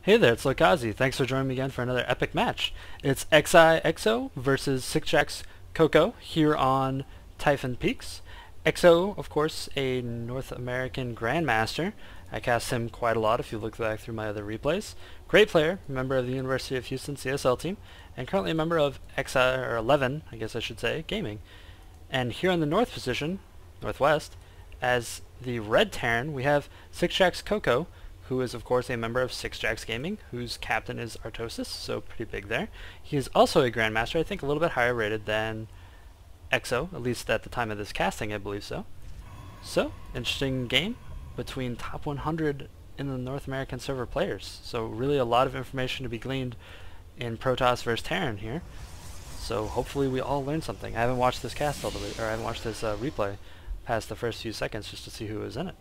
Hey there, it's Lokazi. Thanks for joining me again for another epic match. It's xiExO versus sixjaxCocoa here on Typhon Peaks. EXO, of course, a North American Grandmaster. I cast him quite a lot if you look back through my other replays. Great player, member of the University of Houston CSL team, and currently a member of or 11, I guess I should say, Gaming. And here on the north position, northwest, as the red Terran, we have sixjaxCocoa, who is of course a member of sixjax Gaming, whose captain is Artosis, so pretty big there. He is also a Grandmaster, I think a little bit higher rated than EXO, at least at the time of this casting, I believe so. So, interesting game between top 100 in the North American server players. So really a lot of information to be gleaned in Protoss versus Terran here. So hopefully we all learn something. I haven't watched this cast all the way, or I haven't watched this replay past the first few seconds just to see who was in it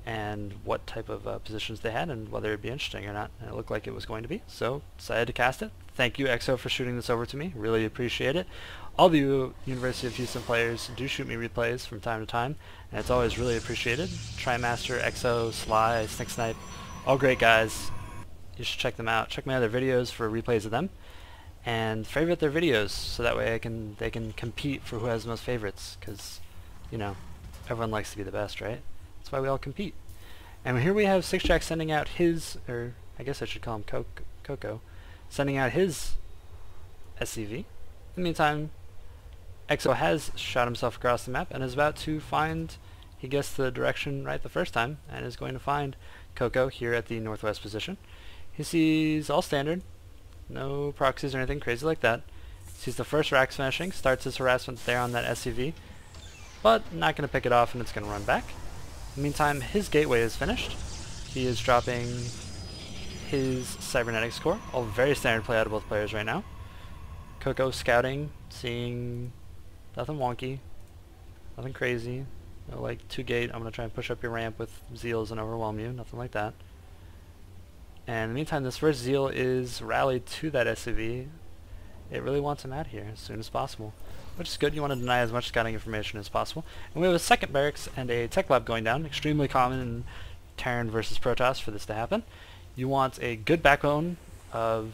and what type of positions they had and whether it'd be interesting or not. And it looked like it was going to be, so decided to cast it. Thank you, EXO, for shooting this over to me. Really appreciate it. All the University of Houston players do shoot me replays from time to time, and it's always really appreciated. Trimaster, EXO, Sly, Snick Snipe, all great guys. You should check them out. Check my other videos for replays of them, and favorite their videos so that way they can compete for who has the most favorites, because, you know, everyone likes to be the best, right? That's why we all compete. And here we have sixjax sending out his, or I guess I should call him Coco, sending out his SCV. In the meantime, EXO has shot himself across the map and is about to find, he guessed the direction right the first time, and is going to find Coco here at the northwest position. He sees all standard, no proxies or anything crazy like that. Sees the first rack smashing, starts his harassment there on that SCV, but not going to pick it off and it's going to run back. In the meantime, his gateway is finished. He is dropping his cybernetics core, all very standard play out of both players right now. Coco scouting, seeing nothing wonky, nothing crazy, no like 2-gate, I'm going to try and push up your ramp with Zeals and overwhelm you, nothing like that. And in the meantime, this first Zeal is rallied to that SCV. It really wants him out here as soon as possible, which is good. You want to deny as much scouting information as possible. And we have a second barracks and a tech lab going down. Extremely common in Terran versus Protoss for this to happen. You want a good backbone of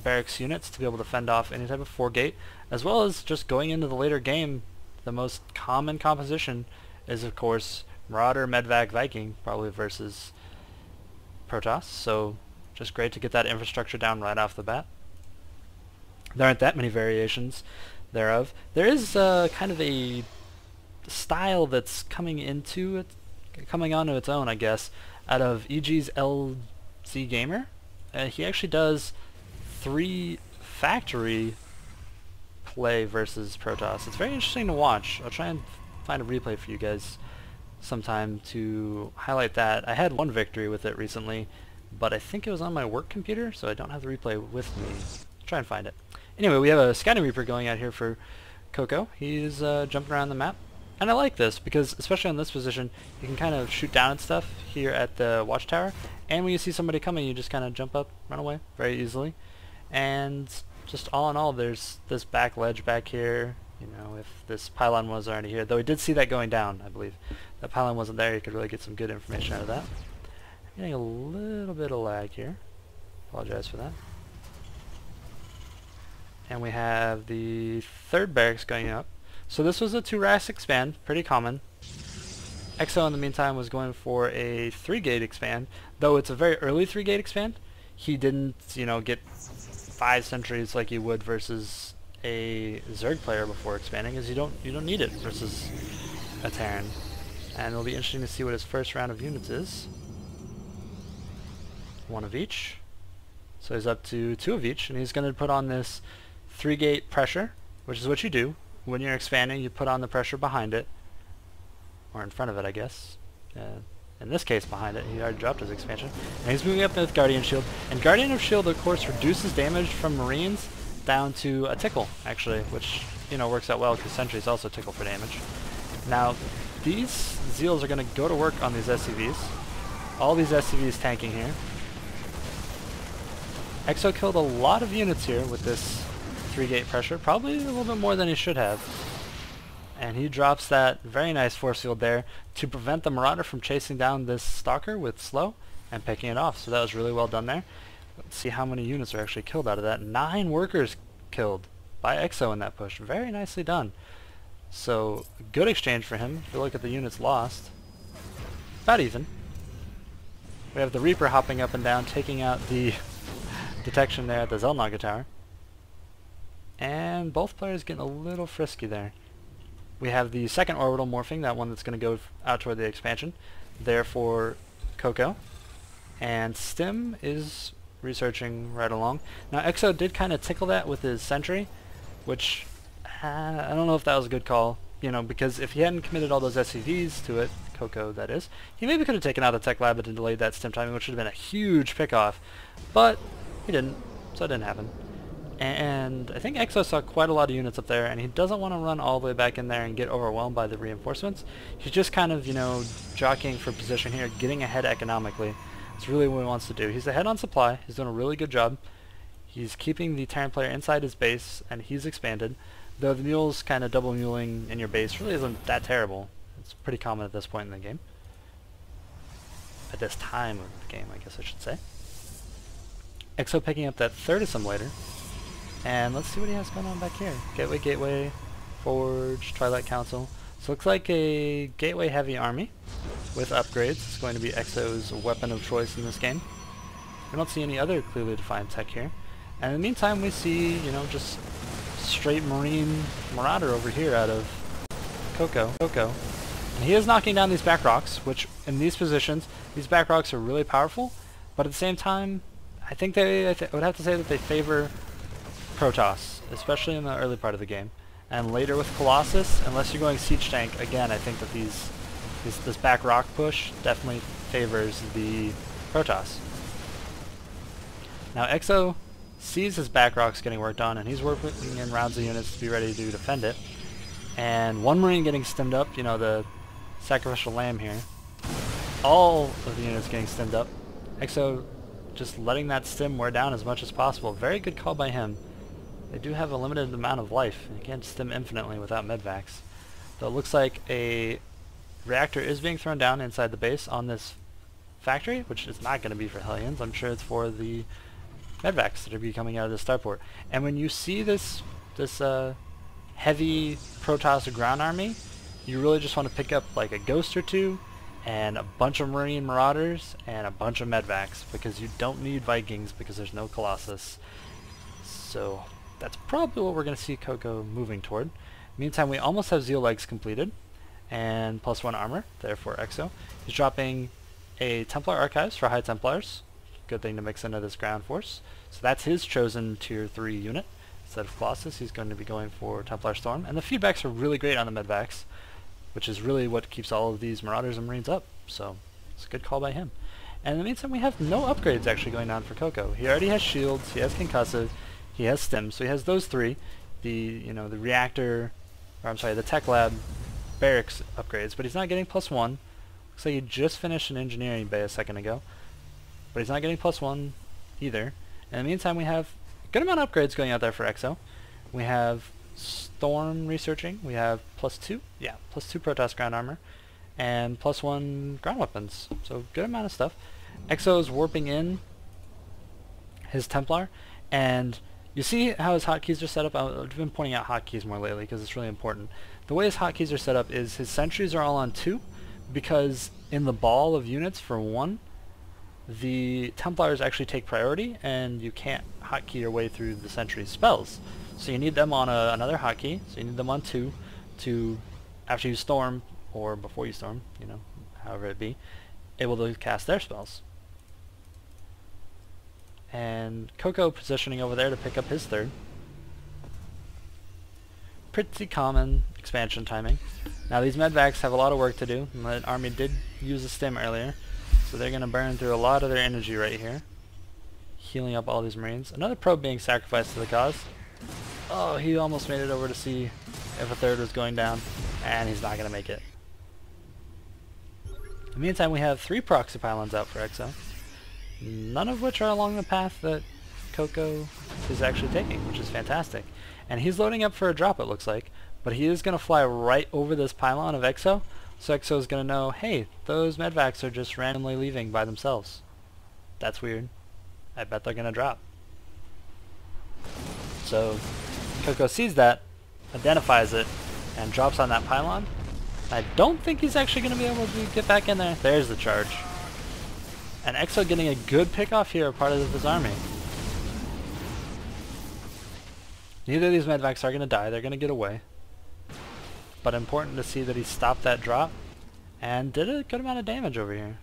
barracks units to be able to fend off any type of 4-gate, as well as just going into the later game. The most common composition is of course Marauder, Medvac, Viking, probably versus Protoss. So just great to get that infrastructure down right off the bat. There aren't that many variations thereof. There is kind of a style that's coming onto its own, I guess, out of EG's LZ Gamer. He actually does 3 factory play versus Protoss. It's very interesting to watch. I'll try and find a replay for you guys sometime to highlight that. I had one victory with it recently, but I think it was on my work computer, so I don't have the replay with me. I'll try and find it. Anyway, we have a Scouting Reaper going out here for Coco. He's jumping around the map. And I like this because, especially on this position, you can kind of shoot down at stuff here at the watchtower. And when you see somebody coming, you just kind of jump up, run away very easily. And just all in all, there's this back ledge back here. You know, if this pylon was already here. Though we did see that going down, I believe. That pylon wasn't there, you could really get some good information out of that. I'm getting a little bit of lag here. Apologize for that. And we have the third barracks going up. So this was a 2-rack expand, pretty common. EXO in the meantime was going for a 3-gate expand, though it's a very early 3-gate expand. He didn't, you know, get 5 sentries like you would versus a Zerg player before expanding, because you don't need it versus a Terran. And it'll be interesting to see what his first round of units is. 1 of each. So he's up to 2 of each, and he's going to put on this 3-gate pressure, which is what you do. When you're expanding, you put on the pressure behind it, or in front of it, I guess. In this case, behind it. He already dropped his expansion. And he's moving up with Guardian Shield. And Guardian of Shield, of course, reduces damage from Marines down to a tickle, actually, which, you know, works out well because sentries also tickle for damage. Now, these Zeals are going to go to work on these SCVs. All these SCVs tanking here. EXO killed a lot of units here with this 3-gate pressure, probably a little bit more than he should have. And he drops that very nice force field there to prevent the Marauder from chasing down this Stalker with slow. and picking it off. So that was really well done there. Let's see how many units are actually killed out of that. 9 workers killed by xiExO in that push. Very nicely done. So good exchange for him. If you look at the units lost, about even. We have the Reaper hopping up and down, taking out the detection there at the Zelnaga tower. And both players getting a little frisky there. We have the second orbital morphing, that one that's going to go out toward the expansion, there for xiExO. And Stim is researching right along. Now xiExO did kind of tickle that with his sentry, which I don't know if that was a good call, you know, because if he hadn't committed all those SCVs to it, xiExO that is, he maybe could have taken out the Tech Lab and delayed that Stim timing, which would have been a huge pickoff, but he didn't, so it didn't happen. And I think xiExO saw quite a lot of units up there, and he doesn't want to run all the way back in there and get overwhelmed by the reinforcements. He's just kind of, you know, jockeying for position here, getting ahead economically. That's really what he wants to do. He's ahead on supply. He's doing a really good job. He's keeping the Terran player inside his base, and he's expanded. Though the mules kind of double muling in your base really isn't that terrible. It's pretty common at this point in the game. At this time of the game, I guess I should say. xiExO picking up that third assimilator. And let's see what he has going on back here. Gateway, Forge, Twilight Council. So it looks like a gateway heavy army with upgrades. It's going to be xiExO's weapon of choice in this game. We don't see any other clearly defined tech here. And in the meantime we see, you know, just straight Marine Marauder over here out of xiExO. And he is knocking down these back rocks, which in these positions, these back rocks are really powerful, but at the same time, I think I would have to say that they favor Protoss, especially in the early part of the game. And later with Colossus, unless you're going siege tank, again, I think that this back rock push definitely favors the Protoss. Now xiExO sees his back rocks getting worked on, and he's working in rounds of units to be ready to defend it. And one Marine getting stimmed up, you know, the sacrificial lamb here. All of the units getting stimmed up. xiExO just letting that stim wear down as much as possible. Very good call by him. They do have a limited amount of life, and you can't stim infinitely without medvacs. So it looks like a reactor is being thrown down inside the base on this factory, which is not going to be for Hellions. I'm sure it's for the medvacs that are be coming out of the starport. And when you see this heavy Protoss ground army, you really just want to pick up like a ghost or two and a bunch of Marine Marauders and a bunch of medvacs, because you don't need Vikings because there's no Colossus. So that's probably what we're going to see xiExO moving toward. Meantime, we almost have Zeal legs completed and +1 armor there for xiExO. He's dropping a Templar Archives for High Templars. Good thing to mix into this ground force. So that's his chosen tier 3 unit. Instead of Colossus, he's going to be going for Templar Storm. And the feedbacks are really great on the medvacs, which is really what keeps all of these Marauders and Marines up. So it's a good call by him. And in the meantime, we have no upgrades actually going on for xiExO. He already has shields, he has concussive, he has stim, so he has those three. The reactor, or I'm sorry, the Tech Lab barracks upgrades, but he's not getting +1. Looks like he just finished an engineering bay a second ago, but he's not getting +1 either. In the meantime, we have a good amount of upgrades going out there for xiExO. We have Storm researching, we have +2 Protoss ground armor, and +1 ground weapons, so good amount of stuff. xiExO is warping in his Templar, and you see how his hotkeys are set up. I've been pointing out hotkeys more lately because it's really important. The way his hotkeys are set up is his sentries are all on 2, because in the ball of units for 1, the Templars actually take priority, and you can't hotkey your way through the sentry spells. So you need them on another hotkey, so you need them on 2 to, after you storm, or before you storm, you know, however it be, able to cast their spells. And xiExO positioning over there to pick up his third. Pretty common expansion timing. Now these medvacs have a lot of work to do, and the army did use a stim earlier, so they're going to burn through a lot of their energy right here, healing up all these Marines. Another probe being sacrificed to the cause. Oh, he almost made it over to see if a third was going down, and he's not going to make it. In the meantime, we have 3 proxy pylons out for xiExO, none of which are along the path that xiExO is actually taking, which is fantastic. And he's loading up for a drop, it looks like, but he is going to fly right over this pylon of xiExO, so xiExO is going to know, hey, those medvacs are just randomly leaving by themselves. That's weird. I bet they're gonna drop. So Coco sees that, identifies it, and drops on that pylon. I don't think he's actually going to be able to get back in there. There's the charge. And xiExO getting a good pick-off here, part of his army. Neither of these medvacs are going to die. They're going to get away. But important to see that he stopped that drop and did a good amount of damage over here.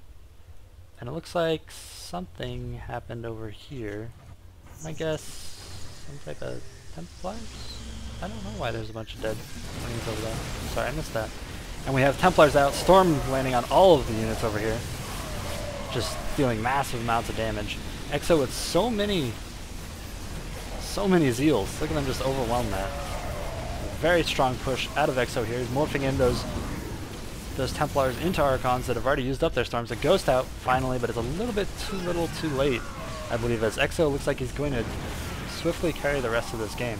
And it looks like something happened over here. I guess some type of Templars? I don't know why there's a bunch of dead Marines over there. Sorry, I missed that. And we have Templars out, Storm landing on all of the units over here. Just dealing massive amounts of damage. xiExO with so many Zeals. Look at them just overwhelm that. Very strong push out of xiExO here. He's morphing in those Templars into Archons that have already used up their Storms. A Ghost out, finally, but it's a little bit too late, I believe, as xiExO looks like he's going to swiftly carry the rest of this game.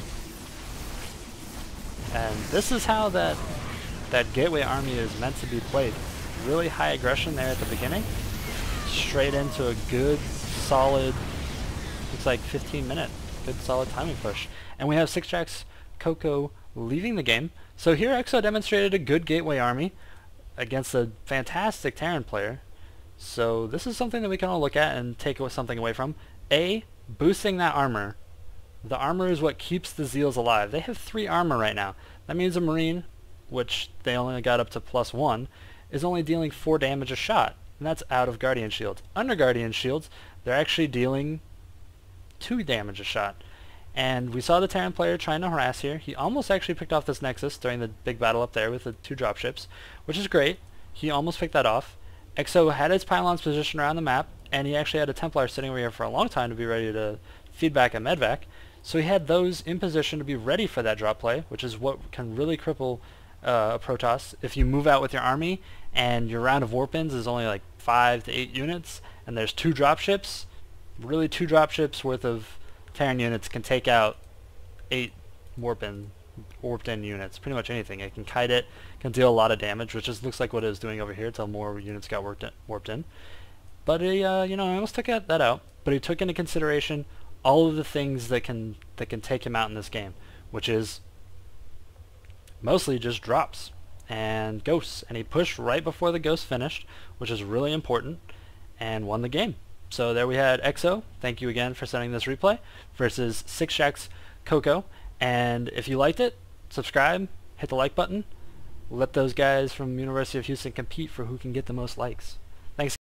And this is how that Gateway army is meant to be played. Really high aggression there at the beginning. Straight into a good, solid, looks like 15-minute, good solid timing push. And we have sixjaxCocoa leaving the game. So here xiExO demonstrated a good Gateway army against a fantastic Terran player. So this is something that we can all look at and take something away from. A, boosting that armor. The armor is what keeps the Zeals alive. They have 3 armor right now. That means a Marine, which they only got up to +1, is only dealing 4 damage a shot. And that's out of Guardian Shields. Under Guardian Shields, they're actually dealing 2 damage a shot. And we saw the Terran player trying to harass here. He almost actually picked off this Nexus during the big battle up there with the 2 dropships, which is great. He almost picked that off. xiExO had his pylons positioned around the map, and he actually had a Templar sitting over here for a long time to be ready to feed back a medvac. So he had those in position to be ready for that drop play, which is what can really cripple a Protoss. If you move out with your army and your round of warp-ins is only like 5 to 8 units, and there's 2 dropships, really 2 dropships worth of Terran units can take out 8 warped-in units. Pretty much anything. It can kite it, can deal a lot of damage, which just looks like what it was doing over here until more units got warped in. But he, you know, I almost took that out. But he took into consideration all of the things that can take him out in this game, which is mostly just drops and ghosts. And he pushed right before the ghost finished, which is really important, and won the game. So there we had xiExO. Thank you again for sending this replay versus sixjaxCocoa. And if you liked it, subscribe, hit the like button. Let those guys from University of Houston compete for who can get the most likes. Thanks.